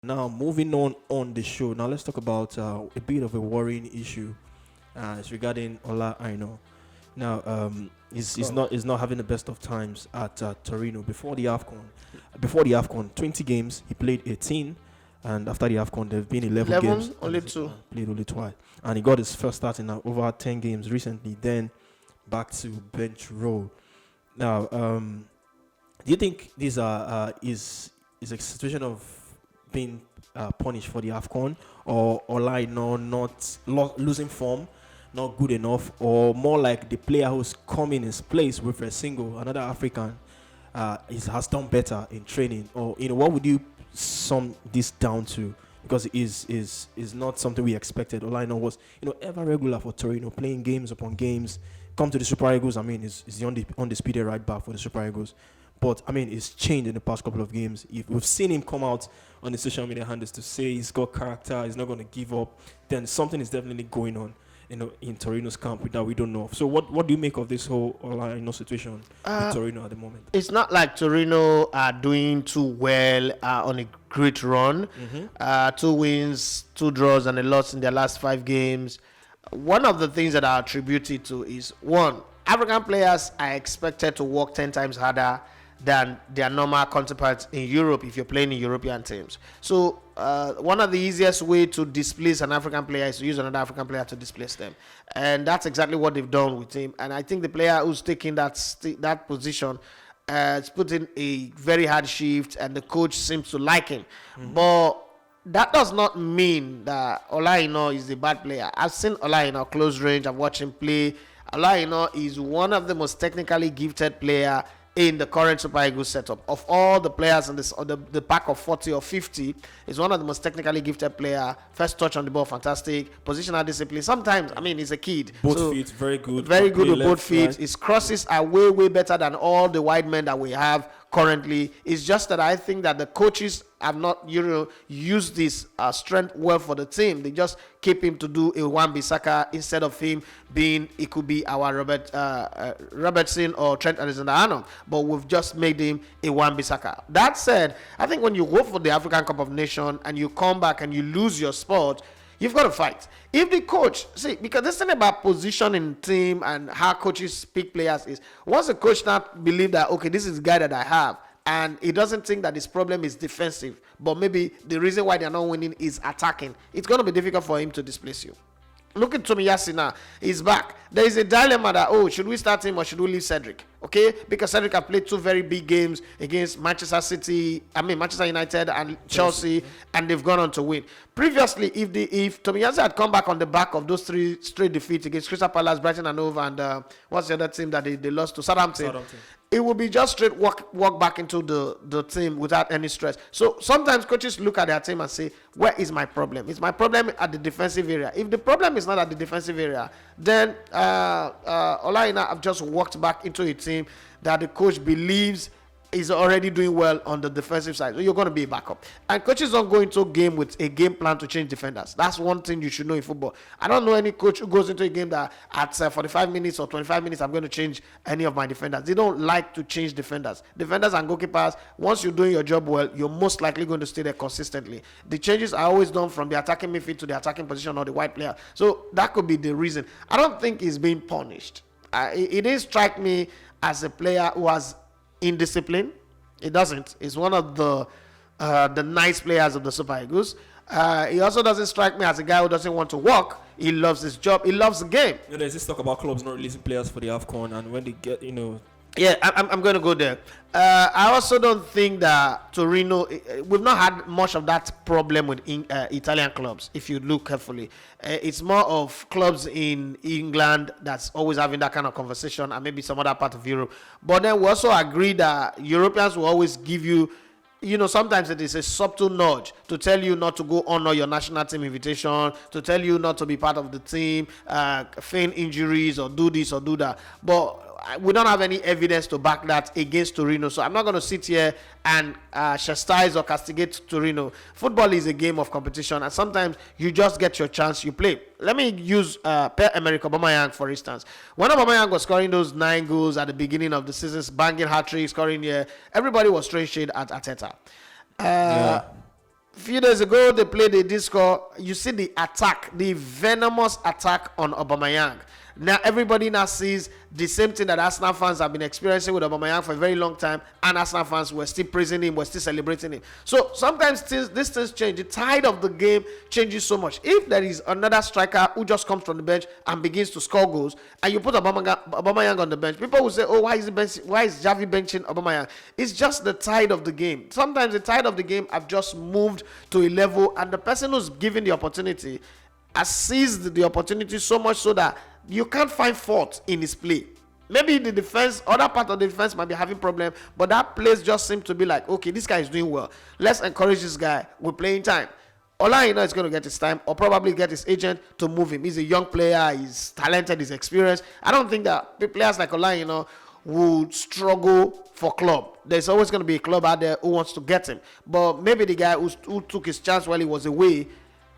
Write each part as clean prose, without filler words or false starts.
Now, moving on the show. Now, let's talk about a bit of a worrying issue. It's regarding Ola Aina. Now, he's not having the best of times at Torino before the Afcon. Before the Afcon, 20 games he played 18, and after the Afcon, there've been 11 games. Only two. Played only twice, and he got his first start in over 10 games recently. Then back to bench role. Now, do you think this is a situation of being punished for the Afcon, or like not losing form, not good enough, or more like the player who's come in his place with a single another African has done better in training, or what would you sum this down to? Because it is not something we expected. All I know was ever regular for Torino, playing games upon games. Come to the Super Eagles. I mean, is the undisputed right back for the Super Eagles. But I mean, it's changed in the past couple of games. If we've seen him come out on the social media handles to say he's got character, he's not going to give up, then something is definitely going on, in Torino's camp that we don't know of. So what do you make of this whole situation with Torino at the moment? It's not like Torino are doing too well on a great run. 2 wins, 2 draws, and a loss in their last 5 games. One of the things that I attribute it to is, one, African players are expected to work 10 times harder than their normal counterparts in Europe if you're playing in European teams. So one of the easiest way to displace an African player is to use another African player to displace them. And that's exactly what they've done with him. And I think the player who's taking that position is putting a very hard shift, and the coach seems to like him. But that does not mean that Ola Aina is a bad player. I've seen Ola Aina close range. I've watched him play. Ola Aina is one of the most technically gifted player in the current Super Eagles setup. Of all the players in this, or the pack of 40 or 50, is one of the most technically gifted player. First touch on the ball, fantastic. Positional discipline. Sometimes, I mean, he's a kid. Both feet, very good. Very good with both feet. Right. His crosses are way, way better than all the wide men that we have currently. It's just that I think that the coaches have not used this strength well for the team. They just keep him to do a Wan-Bissaka instead of him being, it could be our Robertson or Trent Alexander-Arnold, but we've just made him a Wan-Bissaka. That said, I think when you go for the African Cup of Nations and you come back and you lose your spot, you've got to fight. If the coach, because this thing about position in team and how coaches pick players is, once a coach not believe that, okay, this is the guy that I have, and he doesn't think that his problem is defensive, but maybe the reason why they're not winning is attacking, it's going to be difficult for him to displace you. Look at Tomiyasu now. He's back. There is a dilemma that, should we start him or should we leave Cedric? Okay? Because Cedric have played 2 very big games against Manchester United and Chelsea, and they've gone on to win. Previously, if Tomiyasu had come back on the back of those 3 straight defeats against Crystal Palace, Brighton and Hove, and what's the other team that they lost to? Southampton. It will be just straight walk back into the team without any stress. So sometimes coaches look at their team and say, where is my problem? Is my problem at the defensive area? If the problem is not at the defensive area, then Ola Aina have just walked back into a team that the coach believes is already doing well on the defensive side. So you're going to be a backup. And coaches don't go into a game with a game plan to change defenders. That's one thing you should know in football. I don't know any coach who goes into a game that at 45 minutes or 25 minutes, I'm going to change any of my defenders. They don't like to change defenders. Defenders and goalkeepers, once you're doing your job well, you're most likely going to stay there consistently. The changes are always done from the attacking midfield to the attacking position or the wide player. So that could be the reason. I don't think he's being punished. It didn't strike me as a player who has indiscipline. It doesn't. He's one of the nice players of the Super Eagles. He also doesn't strike me as a guy who doesn't want to work. He loves his job. He loves the game. There's this talk about clubs not releasing players for the AFCON, and when they get, Yeah, I'm going to go there. I also don't think that Torino, we've not had much of that problem with Italian clubs, if you look carefully. It's more of clubs in England that's always having that kind of conversation, and maybe some other part of Europe. But then we also agree that Europeans will always give you, sometimes it is a subtle nudge to tell you not to go honor your national team invitation, to tell you not to be part of the team, feign injuries or do this or do that. But we don't have any evidence to back that against Torino. So I'm not going to sit here and chastise or castigate Torino. Football is a game of competition, and sometimes you just get your chance, you play. Let me use Pierre-Emerick Aubameyang, for instance. When Aubameyang was scoring those 9 goals at the beginning of the season, banging hat-trick, scoring here, everybody was throwing shade at Arteta. few days ago, they played a disco. You see the attack, the venomous attack on Aubameyang. Now everybody now sees the same thing that Arsenal fans have been experiencing with Aubameyang for a very long time, and Arsenal fans were still praising him, were still celebrating him. So sometimes these things change. The tide of the game changes so much. If there is another striker who just comes from the bench and begins to score goals, and you put Aubameyang on the bench, people will say, "Oh, why is Xavi benching Aubameyang?" It's just the tide of the game. Sometimes the tide of the game have just moved to a level, and the person who's given the opportunity has seized the opportunity so much so that you can't find fault in his play. Maybe the defense, other part of the defense might be having problem, but that place just seems to be like, okay, this guy is doing well. Let's encourage this guy with playing time. Ola Aina is going to get his time, or probably get his agent to move him. He's a young player. He's talented. He's experienced. I don't think that players like Ola Aina would struggle for club. There's always going to be a club out there who wants to get him. But maybe the guy who took his chance while he was away,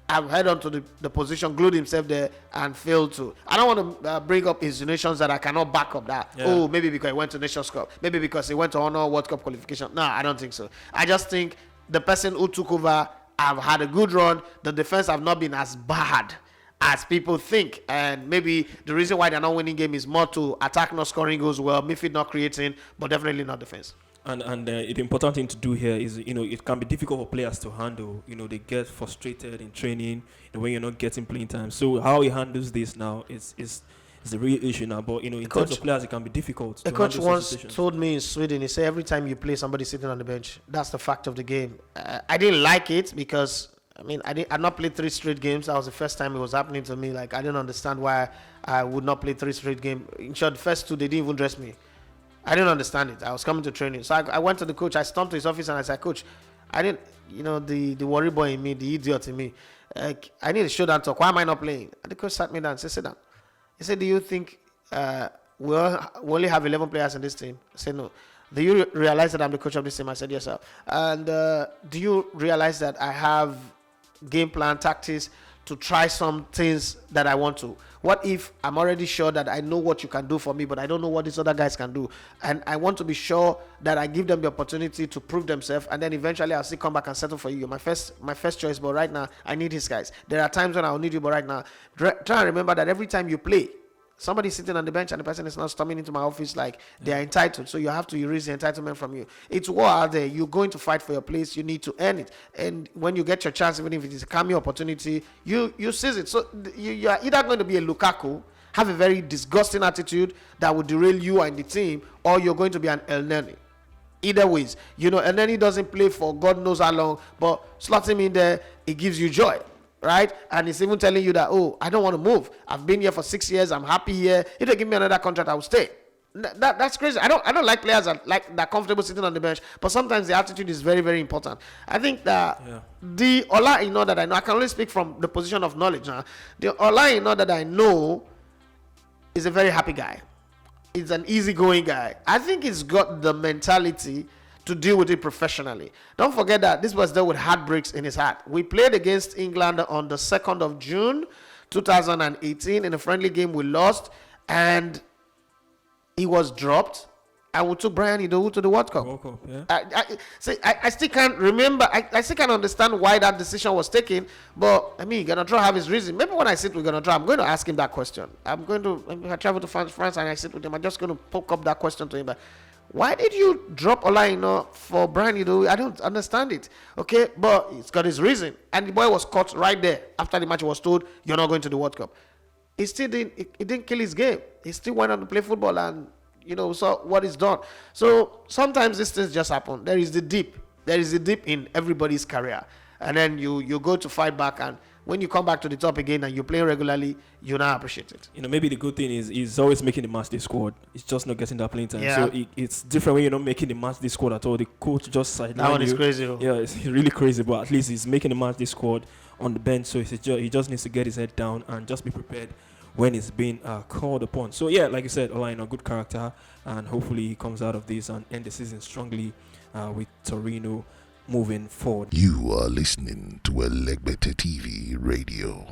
I've head on to the position, glued himself there, and failed to. I don't want to bring up insinuations that I cannot back up that. Yeah. Oh, maybe because he went to Nations Cup. Maybe because he went to honor World Cup qualification. No, I don't think so. I just think the person who took over have had a good run. The defense have not been as bad as people think. And maybe the reason why they're not winning game is more to attack not scoring goals well, midfield not creating, but definitely not defense. And the important thing to do here is, it can be difficult for players to handle. They get frustrated in training when you're not getting playing time. So how he handles this now is the real issue now. But, in terms of players, it can be difficult. A coach once told me in Sweden, he said every time you play somebody sitting on the bench, that's the fact of the game. I didn't like it because, I'd not played 3 straight games. That was the first time it was happening to me. Like, I didn't understand why I would not play 3 straight games. In short, the first 2, they didn't even dress me. I didn't understand it. I was coming to training. So I went to the coach. I stomped to his office and I said, "Coach, I didn't, the worry boy in me, the idiot in me, I need a showdown talk. Why am I not playing?" And the coach sat me down and said, "Sit down." He said, "Do you think we only have 11 players in this team?" I said, "No." "Do you realize that I'm the coach of this team?" I said, "Yes, sir." "And do you realize that I have game plan, tactics to try some things that I want to? What if I'm already sure that I know what you can do for me, but I don't know what these other guys can do? And I want to be sure that I give them the opportunity to prove themselves, and then eventually I'll still come back and settle for you. You're my first choice, but right now I need his guys. There are times when I'll need you, but right now try and remember that every time you play, somebody's sitting on the bench and the person is not storming into my office like they are entitled. So you have to erase the entitlement from you. It's war out there. You're going to fight for your place. You need to earn it. And when you get your chance, even if it is a cameo opportunity, you seize it. So you are either going to be a Lukaku, have a very disgusting attitude that will derail you and the team, or you're going to be an El Neni. Either ways, El Neni doesn't play for God knows how long, but slot him in there, it gives you joy. Right? And it's even telling you that, "Oh, I don't want to move. I've been here for 6 years. I'm happy here. If they give me another contract, I will stay." That's crazy. I don't like players that comfortable sitting on the bench, but sometimes the attitude is very, very important. I think that the Ola Aina that I know, I can only speak from the position of knowledge. The Ola Aina that I know is a very happy guy. He's an easygoing guy. I think he's got the mentality to deal with it professionally. Don't forget that this was there with heartbreaks in his heart. We played against England on the 2nd of June, 2018. In a friendly game, we lost, and he was dropped. And we took Brian Idowu to the World Cup. I still can't remember. I still can't understand why that decision was taken. But Ganacho have his reason. Maybe when I sit with Ganacho, I'm going to ask him that question. If I travel to France and I sit with him, I'm just going to poke up that question to him. But why did you drop Ola Aina for Brian Idowu? I don't understand it. Okay, but it's got his reason. And the boy was caught right there after the match. He was told, "You're not going to the World Cup." He still didn't kill his game. He still went on to play football and saw what is done. So sometimes these things just happen. There is the dip. There is a dip in everybody's career, and then you go to fight back, and when you come back to the top again and you play regularly, you now appreciate it. Maybe the good thing is he's always making the match day squad. It's just not getting that playing time. Yeah. So it's different when you're not making the match day squad at all. The coach just sideline you. That one is crazy. Though. Yeah, it's really crazy. But at least he's making the match day squad on the bench. So he just needs to get his head down and just be prepared when it's being called upon. So yeah, like you said, Ola Aina, good character, and hopefully he comes out of this and end the season strongly with Torino moving forward. You are listening to Elegbete TV Radio.